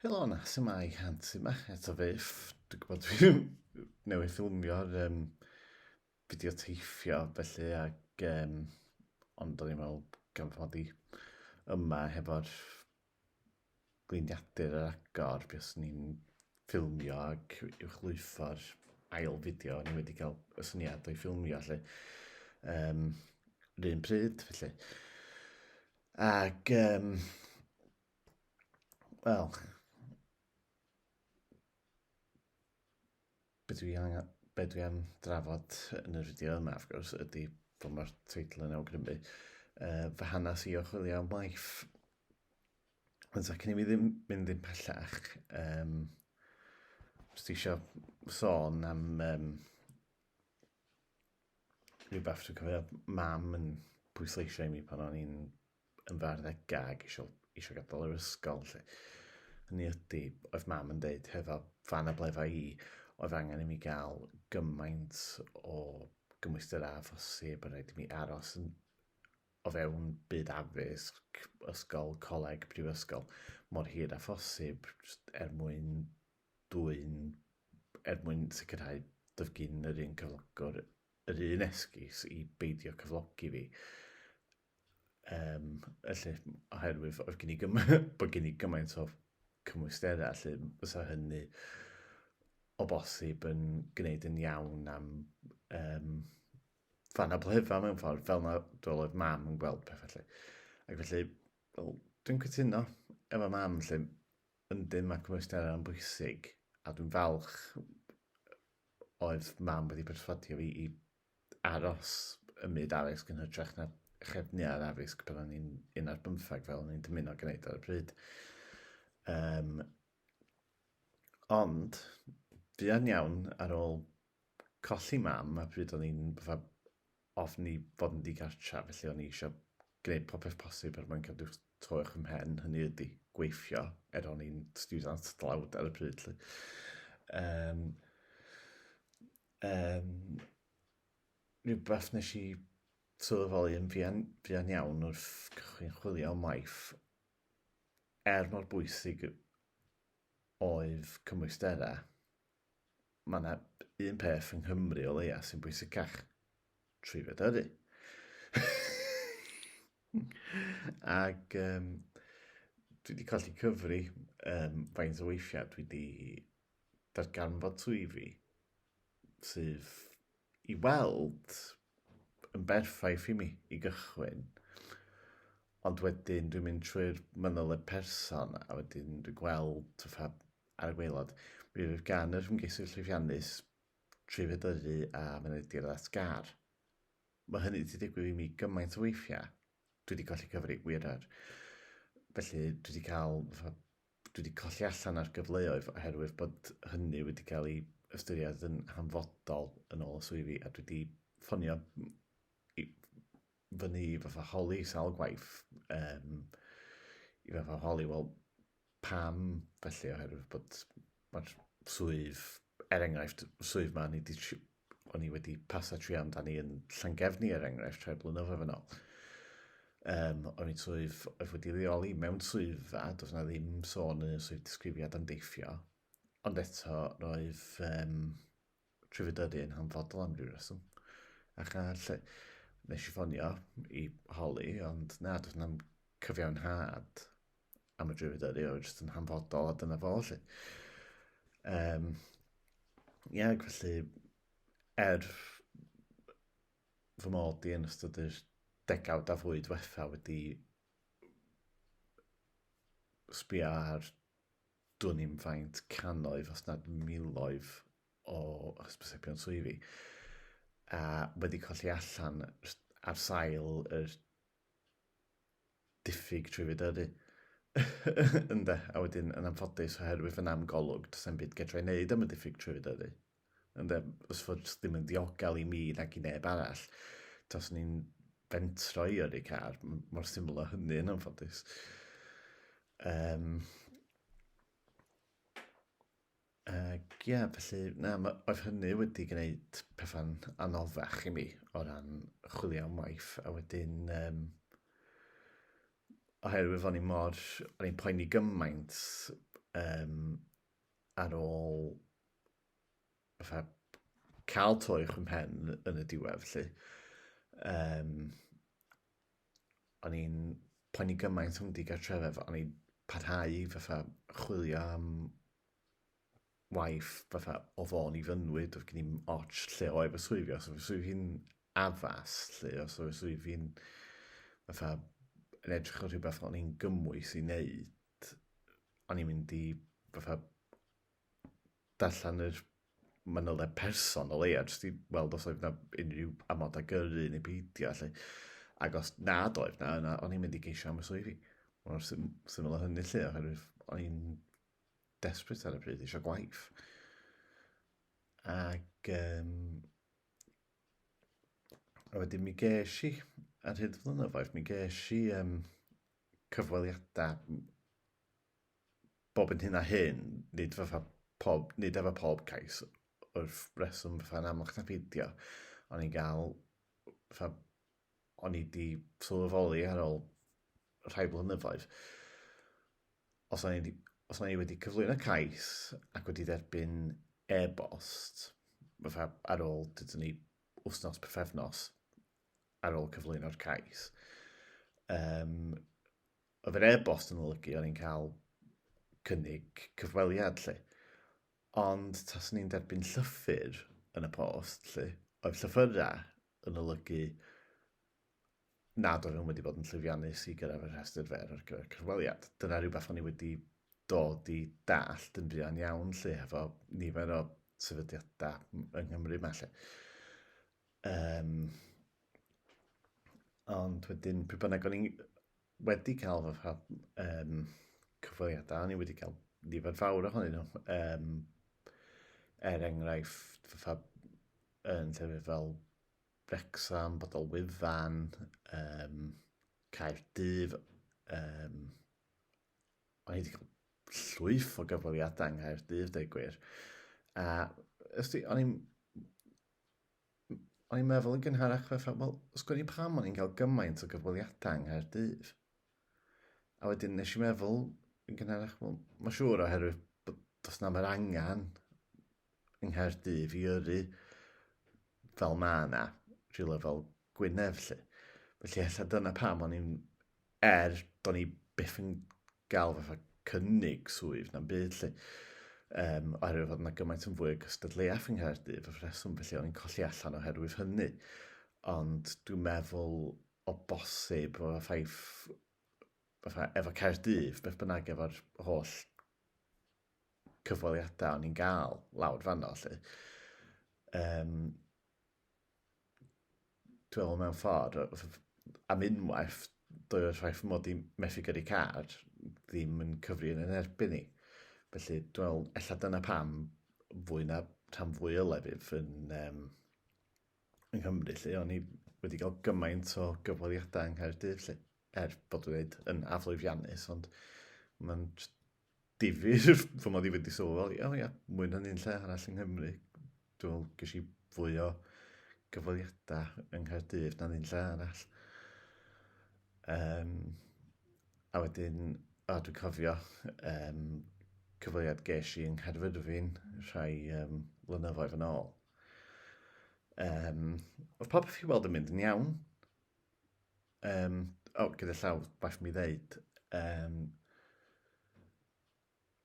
Helo na, sy'n mai Hansi yma, eto fyff. Dwi'n gwybod dwi'n newydd ffilmio'r fideo teithio, felly, ond o'n i'n meddwl gan fod i yma hefo'r gliniadur yr agor, bys ni'n ffilmio ac uwchlwytho'r ail fideo. Ni wedi cael y syniad o'i ffilmio, lle. Yr un pryd, felly. Ac, wel, be dwi am drafod yn y fideo yma, wrth gwrs, ydy bod mae'r teitl yn awgrymu fy hanes i o chwilio am waith. Ond cyn i mi ddim mynd i'n pellach, os ti eisiau sôn am rhywbeth dwi'n cofio mam yn pwysleisio i mi pan o'n i'n farddegau ac eisiau gadael yr ysgol. Hynny ydy, oedd mam yn dweud hefo fan anableddau i, oedd angen i mi gael gymaint o gymwystera phosib, a rhaid i mi aros o fewn byd addysg, ysgol, coleg, brifysgol, mor hir a phosib, er mwyn sicrhau dyfgyn yr un cyflogwr, yr un esgus i beidio cyflogi fi. Felly, oherwydd oedd gen i gymaint o cymwystera, lle fysa hynny o bosib yn gwneud yn iawn am fan anabledda mewn ffordd, fel na oedd mam yn gweld pethau. Ac felly, dwi'n cytuno efo mam, lle yndyn mae cymwystera yn bwysig, a dwi'n falch oedd mam wedi perswadio fi i aros y myd addysg yn hytrach na chefniad addysg pan o'n i'n 15 fel o'n i'n dymuno gwneud ar y pryd. Ond, fi yn iawn ar ôl colli mam, a pryd o'n i'n ofni fod yn digartra, felly o'n i eisiau gwneud popeth posib er mwyn cadw toech ym mhen, hynny ydy gweithio, o'n i'n student dlawd ar y pryd. Rhywbeth nes i sylweddoli yn fuan iawn wrth cychwyn chwilio am waith, mor bwysig oedd cymwystera, mae yna un peth yng Nghymru o leia sy'n bwysicach, trwyfedyddu. Ac dwi wedi colli cyfri faint o weithiau dwi wedi darganfod swyddi sydd i weld yn berffaith i mi i gychwyn, ond wedyn dwi'n mynd trwy'r mynydd person, a wedyn dwi'n gweld ar y gwaelod bydd gan yr ymgeisydd llwyddiannus trwyfedyddu a mynediad at gar. Mae hynny wedi digwydd i mi gymaint o weithiau. Dwi wedi colli cyfri wirar. Felly dwi wedi colli allan ar gyfleoedd oherwydd bod hynny wedi cael ei ystyried yn hanfodol yn ôl y swyddi, a dwi wedi ffonio fyny fatha holi sawl gwaith i fatha holi, wel, pam felly, oherwydd bod mae'r swydd, enghraifft, swydd ma o'n i wedi pasa tri amdani yn Llangefni enghraifft 3 blynyddoedd yn ôl. O'n i'n swydd oedd wedi leoli mewn swyddfa, does na ddim sôn yn y swydd disgrifiad am deithio, ond eto roedd trwyfedyddu yn hanfodol am ryw reswm. Ac nes i ffonio i holi, ond na, does na'n cyfiawnhad am y trwyfedyddu, oedd jyst yn hanfodol a dyna fo, lle. Felly, fy mod i yn ystod yr degawd a fwy diwetha wedi sbio ar dwn i'm faint cannoedd os nad miloedd o hysbysebion swyddi, a wedi colli allan ar sail yr diffyg trwyfedyddu. Ynde, a wedyn yn anffodus oherwydd yn amgolwg does na'm byd gedra i wneud am y diffyg trwyfedyddu. Ynde, os fod ddim yn diogel i mi nag i neb arall, os ni'n bentro i yr ei car, mor syml o hynny yn anffodus. Felly, oedd hynny wedi gwneud pethau'n anoddach i mi o ran chwilio am waith, a wedyn oherwydd o'n i'n poeni gymaint ar ôl fatha cael toich yn pen yn y diwedd, lle. O'n i'n poeni gymaint o'n digartrefedd, o'n i'n parhau fatha chwilio am waith fatha o fôn i fynwyd, oedd gen i'n och lle o efo swifio, os oedd swifio'n addas, lle, os oedd swifio'n fatha yn edrych o rhywbeth o'n i'n gymwys i wneud, o'n i'n mynd i fatha darllen yr manyliau person o leia, jyst i weld os oedd yna unrhyw amod a gyrru neu beidio, lle. Ac os nad oedd na, o'n i'n mynd i geisio am y swyddi. Mor syml o hynny lle, oherwydd o'n i'n desperate ar y pryd eisiau gwaith. Ac a wedyn mi ges i, ar hyd flynyddoedd, mi ges i cyfweliadau bob yn hyn a hyn, nid efo pob cais, wrth reswm fatha'n amlach na fideo. O'n i'n gael fatha o'n i wedi sylweddoli ar ôl rhai blynyddoedd, os o'n i wedi cyflwyno cais ac wedi derbyn e-bost, fatha ar ôl, dydyn ni, wthnos pythefnos ar ôl cyflwyno'r cais, oedd yr e-bost yn olygu o'n i'n cael cynnig cyfweliad, lle. Ond tas ni'n derbyn llythyr yn y post, lle, oedd llythyrau yn olygu nad oedd nhw wedi bod yn llwyddiannus i gyrraedd y rhestr fer ar gyfer cyfweliad. Dyna rhywbeth o'n i wedi dod i dallt yn fuan iawn, lle, efo nifer o sefydliadau yng Nghymru yma, lle. Ond wedyn, pryd bynnag o'n i wedi cael cyfweliadau, o'n i wedi cael nifer fawr ohonyn nhw. Enghraifft, yn llefydd fel Wrecsam, Bodol Wyfan, Caerdydd. O'n i wedi cael llwyth o gyfweliadau yng Nghaerdydd, dweud gwir. A o'n i'n meddwl yn gynharach wel, sgwini pam o'n i'n cael gymaint o gyfweliadau yng Nghaerdydd. A wedyn nes i meddwl yn gynharach, wel, mae'n siŵr oherwydd bod does na mae'r angen yng Nghaerdydd i yrru fel ma na, rhywle fel Gwynedd, lle. Felly, ella dyna pam o'n i'n do'n i byth yn gael fatha cynnig swydd na'n byd, lle. Oherwydd fod yna gymaint yn fwy o gystadleuaeth yng Nghaerdydd, o'r reswm, felly o'n i'n colli allan oherwydd hynny. Ond dwi'n meddwl o bosib o ffaith efo Caerdydd, beth bynnag efo'r holl cyfweliadau o'n i'n gael lawr fanno, lle. Dwi'n meddwl mewn ffordd, am unwaith, doedd o'r ffaith mod i methu gyrru car ddim yn cyfri yn erbyn ni. Felly, dwi'n meddwl, ella dyna pam rhan fwy o lefydd yng Nghymru, lle o'n i wedi cael gymaint o gyfweliadau yng Nghaerdydd, lle, bod dwi'n dweud yn aflwyddiannus, ond mae'n difyr fy mod i wedi sylweddoli, mwy na'n un lle arall yng Nghymru. Dwi'n meddwl, ges i fwy o gyfweliadau yng Nghaerdydd na'n un lle arall. A wedyn, dwi'n cofio cyfweliad ges i yng Nghaerfyrddin rhai blynyddoedd yn ôl. Oedd popeth i weld yn mynd yn iawn. Gyda llaw, bach mi ddeud,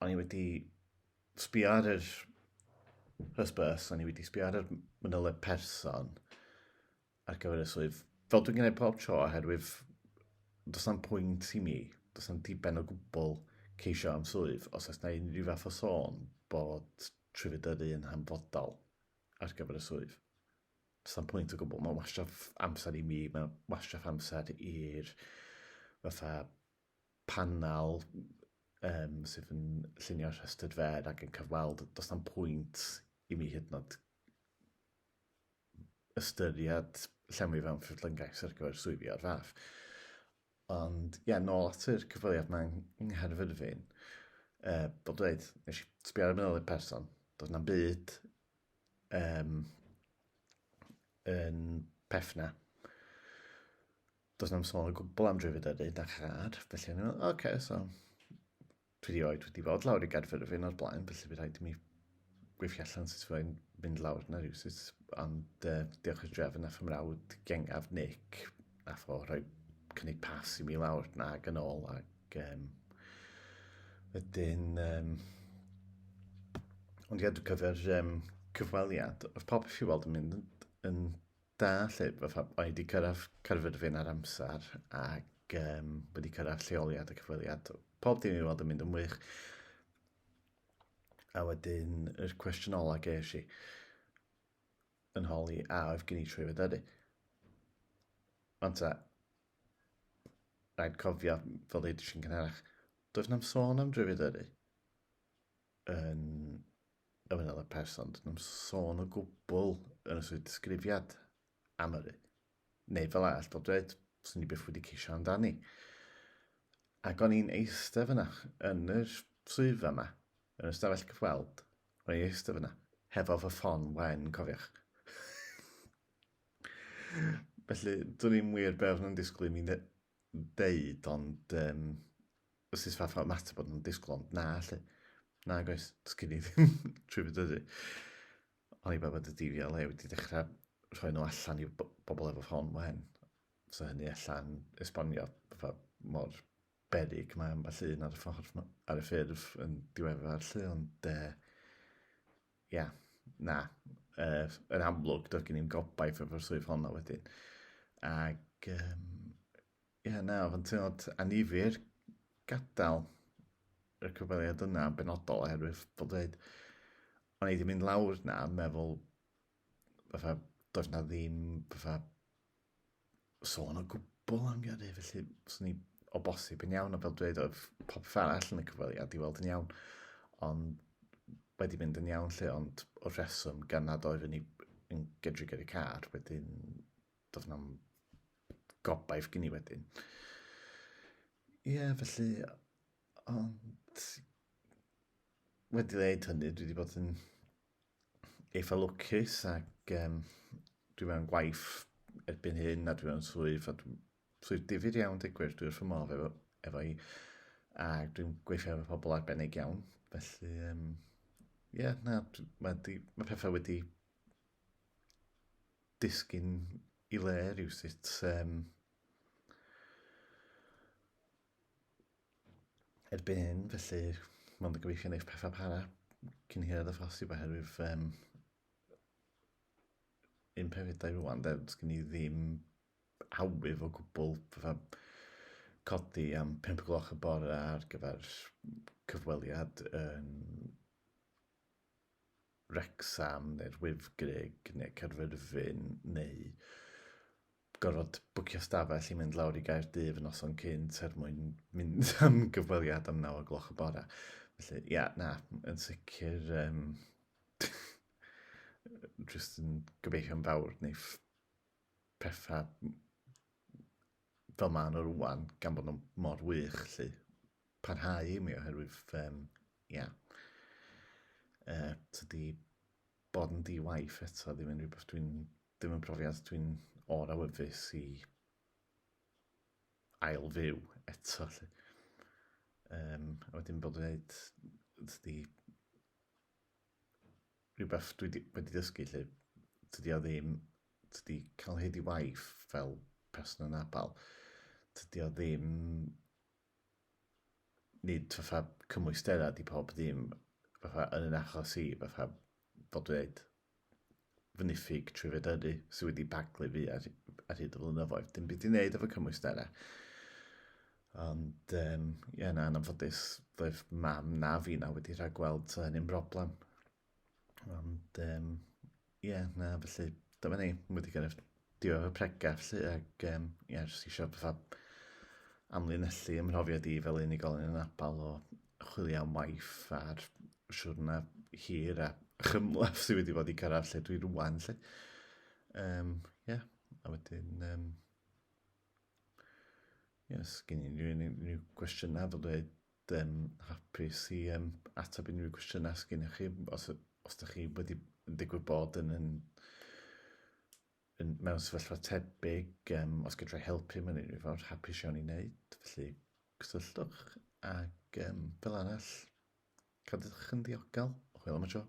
o'n i wedi sbio ar yr hysbys, o'n i wedi sbio ar y manyliau person ar gyfer y swydd. Fel dwi'n gwneud pob tro, oherwydd does na'n pwynt i mi, does na'n diben o gwbl ceisio am swydd, os oes na unrhyw fath o sôn bod trwyfedyddu yn hanfodol ar gyfer y swydd. Does na'n pwynt o gwbl, mae'n wastraff amser i mi, mae'n wastraff amser i'r fatha panel sydd yn llunio'r rhestr fer ac yn cyfweld, does na'n pwynt i mi hyd yn oed ystyried llenwi fewn ffurflyngaeth ar gyfer swyddi o'r fath. Ond, nôl at yr cyfweliad yma yng Nghaerfyrddin, bod dweud, nes i sbio ar y manyliau person, doedd na'n byd yn pethna. Doedd na'n sôn o gwbl am drwyfedyddu na chad, felly o'n i'n meddwl, so dwi wedi bod lawr i Gaerfyrddin o'r blaen, felly bydd rhaid i mi gweithio allan sut fe'n mynd lawr na rhywsut, ond diolch i'r drefn a phymrawd gengaf Nick, nath o rhoi cynnig pas i mi lawr na ag yn ôl, ac wedyn, ond ie, dwi'n cyfer cyfweliad, oedd popeth i weld yn mynd yn da, lle oedd wedi cyrraedd Caerfyrddin ar amser, ac wedi cyrraedd lleoliad y cyfweliad. Pob dim i weld yn mynd yn wych. A wedyn, yr cwestiwn ola ges i yn holi, a oedd gen i trwy feddyru. Ond ta, rhaid cofio, fel dweud sy'n cynharach, doedd na'm sôn am drwyfeddyru yn y fanel y person, doedd na'm sôn o gwbl yn y swydd disgrifiad am yru. Neu fel all, fel dweud, sy'n ni byth wedi ceisio amdani. Ac o'n i'n eistedd fyna yn yr swyddfa yma, yn y stafell cyfweld, o'n i'n eistedd fyna, hefo fy ffon wen, cofiach. Felly, dwi'n i'n wir be oedd nhw'n disgwyl i mi deud, ond os ys fath o mater bod nhw'n disgwyl, ond na, lle. Na, goes, sgyn i ddim trwy fydyddu. O'n i bod y DVLA wedi dechrau rhoi nhw allan i bobl efo ffon wen. So hynny allan esbonio mor berig mae am falle un ar y ffordd ar y ffurf yn diweddar lle, ond ia, na, yn amlwg doedd gen i'n gobaith efo'r swydd honna wedyn. Ac ia, na, oedd yn teimlad anifyr gadael y cyfweliad yna yn benodol oherwydd fel dweud, o'n i wedi mynd lawr na yn meddwl fatha doedd na ddim fatha sôn o gwbl am gyrru, felly swn i o bosib yn iawn, a fel dweud oedd popeth arall yn y cyfweliad i weld yn iawn, ond wedi mynd yn iawn lle, ond o'r rheswm gan nad oedd yn gedru gyda'i car, wedyn doedd na'm gobaith gen i wedyn. Ie, felly, ond wedi dweud hynny, dwi wedi bod yn eitha lwcus, ac dwi mewn gwaith erbyn hyn, a dwi mewn swydd, a swydd difyr iawn digwydd, dwi'n wrth fy modd efo i, a dwi'n gweithio efo pobl arbennig iawn, felly, ie, na, mae pethau wedi disgyn i le rhywsut, erbyn hyn, felly, mae'n gobeithio wneud pethau para cyn hirad y ffosib oherwydd un pethau rwan, sgyn i ddim awydd o gwbl codi am 5 gloch y bore ar gyfer cyfweliad yn Wrecsam neu'r Wyddgrug neu Caerfyrddin neu gorfod bwcio stafell i mynd lawr i Gaerdydd yn noson cynt mwyn mynd am gyfweliad am 9 gloch y bore. Felly, ia, na, yn sicr jyst yn gobeithio'n fawr neu pethau fel ma'n nhw rwan, gan bod nhw'n mor wych, lle parhau i mi oherwydd, ia, tydi bod yn di-waith eto ddim yn rhywbeth ddim yn profiad dwi'n o'r awyddus i ail fyw eto, lle. A wedyn bod yn dweud, tydi rhywbeth dwi wedi dysgu, lle, tydi cael hyd i waith fel person yn anabl, tydi o ddim nid fatha cymwysterad i pob ddim fatha yn yn achos i fatha fel dweud fy niffig trwy feddyru sydd wedi baglu fi ar hyd y flynyddoedd. Dim byd i wneud efo cymwysterau. Ond, ie, na, yn anffodus, roedd mam na fi na wedi rhagweld hynny'n broblem. Ond, ie, na, felly, dyma ni, wedi gyrraedd diwedd y pregeth, ac ie, jyst eisiau fatha amlinellu ymhrofiad i fel unigolyn yn anabl o chwilio am waith a'r siwrna hir a chymleth sydd wedi bod i cyrraedd lle dwi rwan, lle. Ie, a wedyn, yes, gen i unrhyw gwestiynau, fel dweud, hapus i ateb unrhyw gwestiynau sgen i chi, os ydych chi wedi digwydd bod yn mewn sefyllfa tebyg, os gydra i helpu mewn unrhyw ffordd, hapus iawn i wneud, felly gysylltwch. Ac fel arall, cadwch yn ddiogel. Hwyl am y tro.